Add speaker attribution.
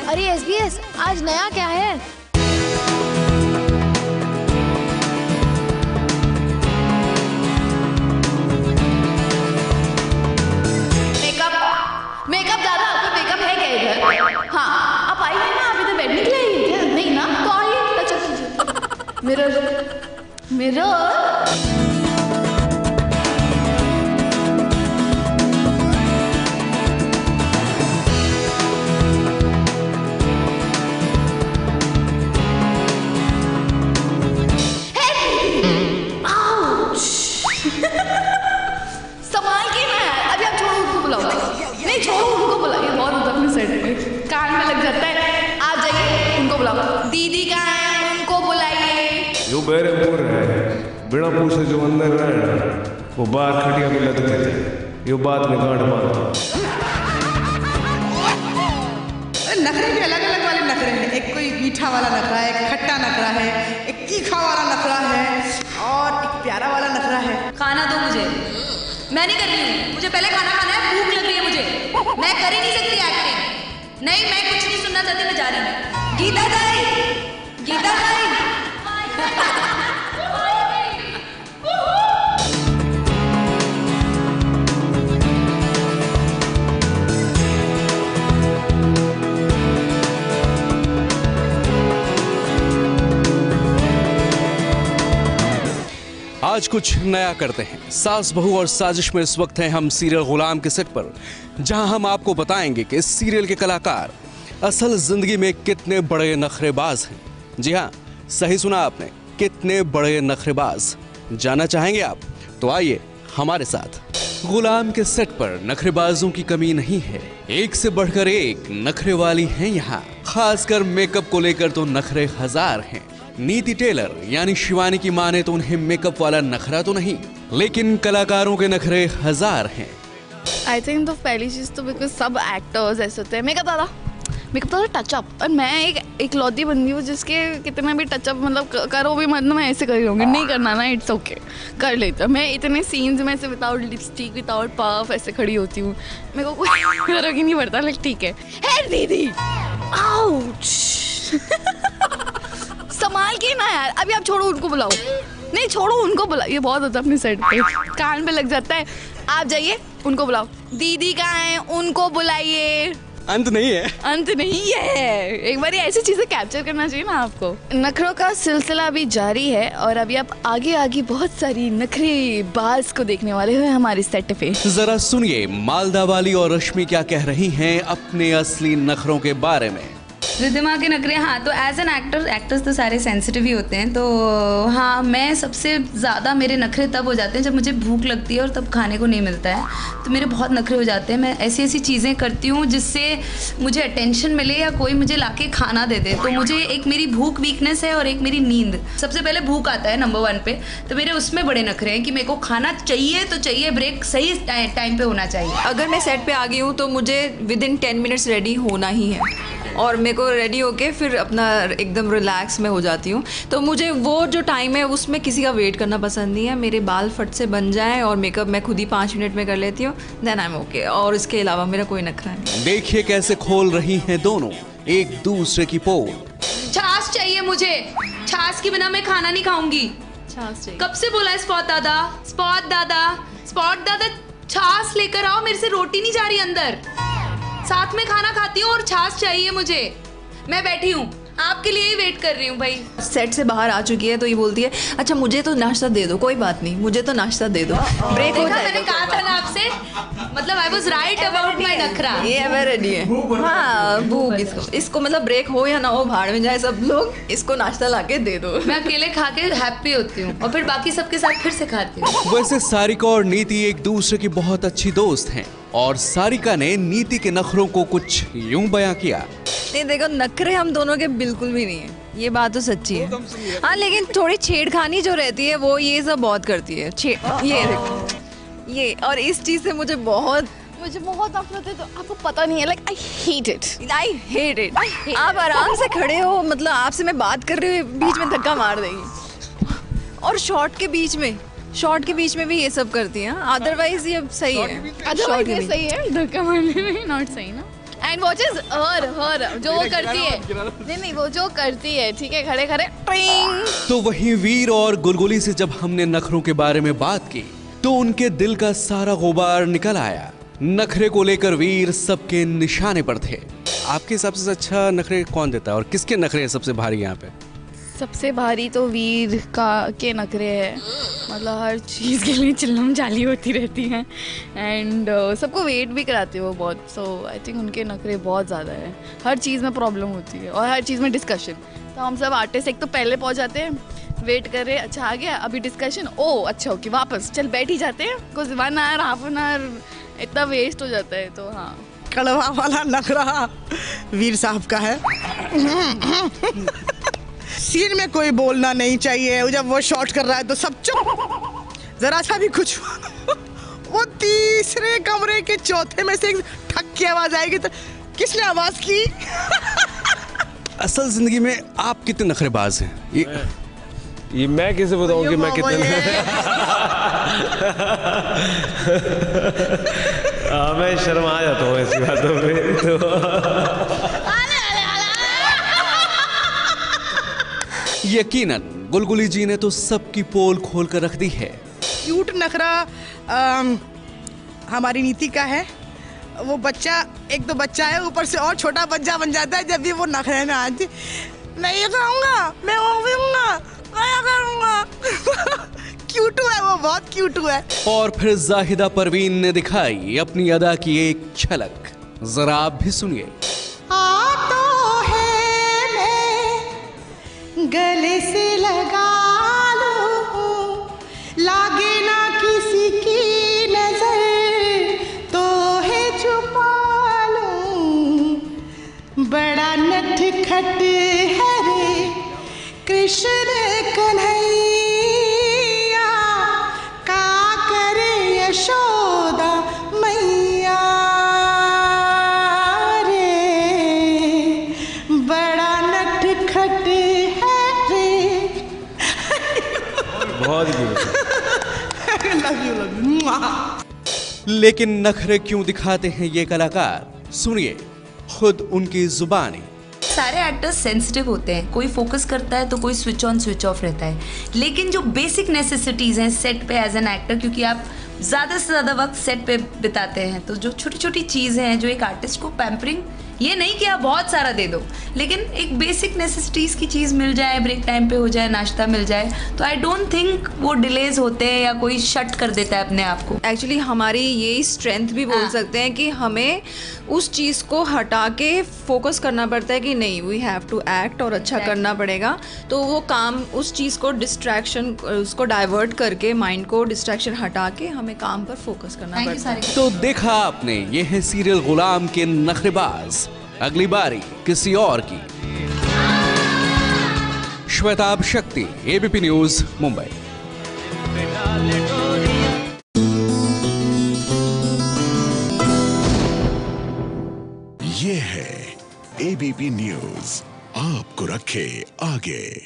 Speaker 1: अरे SBS, आज नया क्या है?
Speaker 2: मेकअप दादा, आपका मेकअप है क्या इधर? हाँ, आप आइए ना, आप इधर बैठने के लिए आई हैं क्या? नहीं ना, तो आइए, टच कीजिए। Mirror, mirror. संभाल के ना यार, अभी आप छोड़ो उनको बुलाओ। नहीं छोड़ो उनको बुलाइए, बहुत होता अपने सेट पे, कान में लग जाता है। आप जाइए उनको बुलाओ। दीदी कहाँ है, उनको बुलाइए।
Speaker 3: जो बेरे बोल रहे बिना पूछे जो अंदर रहे वो बाहर खटिया में लगते थे, ये बात में गांठ मारता।
Speaker 4: नखरे भी अलग अलग वाले नखरे हैं। एक कोई मीठा वाला नखरा है, एक खट्टा नखरा है, एक तीखा वाला नखरा है और एक प्यारा वाला नखरा है।
Speaker 2: खाना दो मुझे, मैं नहीं कर रही हूँ, मुझे पहले खाना खाना है, भूख लग रही है मुझे। मैं कर ही नहीं सकती एक्टिंग। नहीं, मैं कुछ नहीं सुनना चाहती, मैं जा रही हूँ। गीता दाई, गीता दाई।
Speaker 5: आज कुछ नया करते हैं। सास बहू और साजिश में इस वक्त हैं हम सीरियल गुलाम के सेट पर, जहां हम आपको बताएंगे कि इस सीरियल के कलाकार असल जिंदगी में कितने बड़े नखरेबाज हैं। जी हां, सही सुना आपने, कितने बड़े नखरेबाज। जानना चाहेंगे आप? तो आइए हमारे साथ। गुलाम के सेट पर नखरेबाजों की कमी नहीं है, एक से बढ़कर एक नखरे वाली हैं यहाँ। खासकर मेकअप को लेकर तो नखरे हजार हैं। नीति टेलर यानी शिवानी की माने तो उन्हें मेकअप वाला नखरा तो नहीं, लेकिन कलाकारों के नखरे हजार हैं।
Speaker 1: आई थिंक तो पहली चीज़ तो बिकॉज सब एक्टर्स ऐसे होते हैं, मेकअप दादा टचअप। और मैं एक लौती बंदी हूँ जिसके कितना भी टचअप मतलब करो भी मतलब मैं ऐसे कर रही होंगी। नहीं करना ना, इट्स ओके, कर लेती हूँ मैं। इतने सीन्स में ऐसे विदाउट लिपस्टिक विदाउट पफ ऐसे खड़ी होती हूँ, मेरे को कोई फर्क ही नहीं पड़ता। लाइक ठीक है दीदी, आउच। संभाल के ना यार, अभी आप छोड़ो उनको बुलाओ। नहीं छोड़ो उनको बुलाओ, ये बहुत होता है अपने सेट पे, कान पे लग जाता है। आप जाइए उनको बुलाओ। दीदी कहाँ है, उनको बुलाइए।
Speaker 5: अंत नहीं है,
Speaker 1: अंत नहीं है। एक बार ऐसी चीजें कैप्चर करना चाहिए ना आपको। नखरों का सिलसिला अभी जारी है और अभी आप आगे आगे बहुत सारी नखरे बाज को देखने वाले हैं हमारे सेट पे।
Speaker 5: जरा सुनिए मालदा वाली और रश्मि क्या कह रही हैं अपने असली नखरों के बारे में।
Speaker 2: रिद्धिमा के नखरे, हाँ तो एज एन एक्टर्स तो सारे सेंसिटिव ही होते हैं। तो हाँ, मैं सबसे ज़्यादा मेरे नखरे तब हो जाते हैं जब मुझे भूख लगती है और तब खाने को नहीं मिलता है, तो मेरे बहुत नखरे हो जाते हैं। मैं ऐसी ऐसी चीज़ें करती हूँ जिससे मुझे अटेंशन मिले या कोई मुझे लाके खाना दे दे। तो मुझे एक मेरी भूख वीकनेस है और एक मेरी नींद। सबसे पहले भूख आता है नंबर 1 पे, तो मेरे उसमें बड़े नखरे हैं कि मेरे को खाना चाहिए तो चाहिए, ब्रेक सही टाइम पे होना चाहिए।
Speaker 6: अगर मैं सेट पे आ गई हूँ तो मुझे विदिन 10 मिनट्स रेडी होना ही है और मेरे को रेडी होके फिर अपना एकदम रिलैक्स में हो जाती हूँ। तो मुझे वो जो टाइम है उसमें किसी का वेट करना पसंद नहीं है। मेरे बाल फट से बन जाएं और मेकअप मैं खुद ही 5 मिनट में कर लेती हूँ, देन आई एम ओके। और इसके अलावा मेरा कोई नखरा नहीं।
Speaker 5: देखिए कैसे खोल रही हैं दोनों एक दूसरे की पोल।
Speaker 2: छाछ चाहिए मुझे, छाछ के बिना मैं खाना नहीं खाऊंगी। छाछ चाहिए, कब से बोला है स्पॉट दादा, स्पॉट दादा, स्पॉट दादा, छाछ लेकर आओ। मेरे से रोटी नहीं जा रही अंदर, साथ में खाना खाती हूँ और छाछ चाहिए मुझे। मैं बैठी हूँ, आपके लिए ही वेट कर रही हूँ भाई।
Speaker 6: सेट से बाहर आ चुकी है तो ये बोलती है अच्छा मुझे तो नाश्ता दे दो। कोई बात नहीं, मुझे तो नाश्ता दे दो, ब्रेक हो जाएगा।
Speaker 2: मैंने कहा था ना आपसे, मतलब I was right about my नखरा।
Speaker 6: ये एवर रेडी है। हाँ भूख, इसको मतलब ब्रेक हो या ना हो, भाड़ में जाए सब लोग, इसको नाश्ता लाके दे दो।
Speaker 2: मैं अकेले खा के हैप्पी होती हूँ और फिर बाकी सबके साथ फिर से खाती हूँ।
Speaker 5: वैसे सारिका और नीति एक दूसरे की बहुत अच्छी दोस्त हैं और सारिका ने नीति के नखरों को कुछ यूं बयां किया।
Speaker 6: नहीं देखो, नखरे हम दोनों के बिल्कुल भी नहीं है, ये बात तो सच्ची है। हाँ लेकिन थोड़ी छेड़खानी जो रहती है वो ये सब बहुत करती है। ये देखो, ये और इस चीज से मुझे बहुत
Speaker 1: नफरत है। तो आपको पता नहीं है, लाइक आई हेट इट।
Speaker 6: आप आराम से खड़े हो, मतलब आपसे मैं बात कर रही हूँ, बीच में धक्का मार देगी। और शॉर्ट के बीच में भी ये सब करती हैं। अदरवाइज ये सही है,
Speaker 1: अदरवाइज ये सही है, धक्का मारने में नॉट सही ना। एंड वॉच इज हर जो वो करती है, नहीं वो जो करती है, ठीक है, खड़े खड़े ट्रिंग।
Speaker 5: तो वहीं वीर और गुलगुली से जब हमने नखरों के बारे में बात की तो उनके दिल का सारा गुबार निकल आया। नखरे को लेकर वीर सबके निशाने पर थे। आपके हिसाब से अच्छा नखरे कौन देता है और किसके नखरे सबसे भारी यहाँ पे?
Speaker 1: सबसे भारी तो वीर के नखरे है, मतलब हर चीज़ के लिए चिल्लम चाली होती रहती हैं एंड सबको वेट भी कराते हैं वो बहुत। सो आई थिंक उनके नखरे बहुत ज़्यादा है, हर चीज़ में प्रॉब्लम होती है और हर चीज़ में डिस्कशन। तो हम सब आर्टिस्ट एक तो पहले पहुंच जाते हैं, वेट कर रहे, अच्छा आ गया अभी डिस्कशन, ओ अच्छा ओके वापस चल बैठ ही जाते हैं, कुछ 1 आवर हाफ एन आवर इतना वेस्ट हो जाता है। तो हाँ,
Speaker 4: कड़वा वाला नखरा वीर साहब का है। सीन में कोई बोलना नहीं चाहिए, जब वो शॉट कर रहा है तो सब चुप, जरा सा भी कुछ वो तीसरे कमरे के चौथे में से एक ठक की आवाज आएगी तो किसने आवाज की?
Speaker 5: असल जिंदगी में आप कितने नखरेबाज हैं?
Speaker 3: ये मैं कैसे बताऊं कि मैं कितने मैं शर्मा जाता हूँ ऐसी बातों पे तो।
Speaker 5: यकीनन गुलगुली जी ने तो सबकी पोल खोल कर रख दी है।
Speaker 4: क्यूट नखरा हमारी नीति का है। वो बच्चा एक तो बच्चा है, ऊपर से और छोटा बच्चा बन जाता है जब भी वो नखरे में आती, नहीं खाऊंगा मैं वो पीऊंगा क्या करूंगा। क्यूटू है वो, बहुत क्यूटू है।
Speaker 5: और फिर जाहिदा परवीन ने दिखाई अपनी अदा की एक झलक, जरा आप भी सुनिए।
Speaker 4: गले से लगा लूं, लागे ना किसी की नजर, तो है छुपा लूं, बड़ा नटखट है रे कृष्ण कन्हैया, का करे यशोदा मैया रे, बड़ा नटखट
Speaker 3: बहुत
Speaker 5: लेकिन नखरे क्यों दिखाते हैं ये कलाकार? सुनिए खुद उनकी जुबानी।
Speaker 2: सारे एक्टर्स सेंसिटिव होते हैं, कोई फोकस करता है तो कोई स्विच ऑन स्विच ऑफ रहता है, लेकिन जो बेसिक नेसेसिटीज़ हैं सेट पे एज एन एक्टर, क्योंकि आप ज़्यादा से ज़्यादा वक्त सेट पे बिताते हैं, तो जो छोटी छोटी चीज़ें हैं जो एक आर्टिस्ट को पैम्परिंग, ये नहीं कि आप बहुत सारा दे दो, लेकिन एक बेसिक नेसेसिटीज़ की चीज़ मिल जाए, ब्रेक टाइम पे हो जाए, नाश्ता मिल जाए, तो आई डोंट थिंक वो डिलेज होते हैं या कोई शट कर देता है अपने आप को।
Speaker 6: एक्चुअली हमारी यही स्ट्रेंथ भी बोल सकते हैं कि हमें उस चीज़ को हटा के फोकस करना पड़ता है कि नहीं, वी हैव टू एक्ट और अच्छा करना पड़ेगा। तो वो काम, उस चीज़ को डिस्ट्रैक्शन, उसको डाइवर्ट करके, माइंड को डिस्ट्रैक्शन हटा के हमें काम पर फोकस करना पड़ता है।
Speaker 5: तो देखा आपने, ये है सीरियल गुलाम के नखरेबाज। अगली बारी किसी और की। श्वेताब शक्ति, एबीपी न्यूज, मुंबई।
Speaker 7: ये है एबीपी न्यूज, आपको रखे आगे।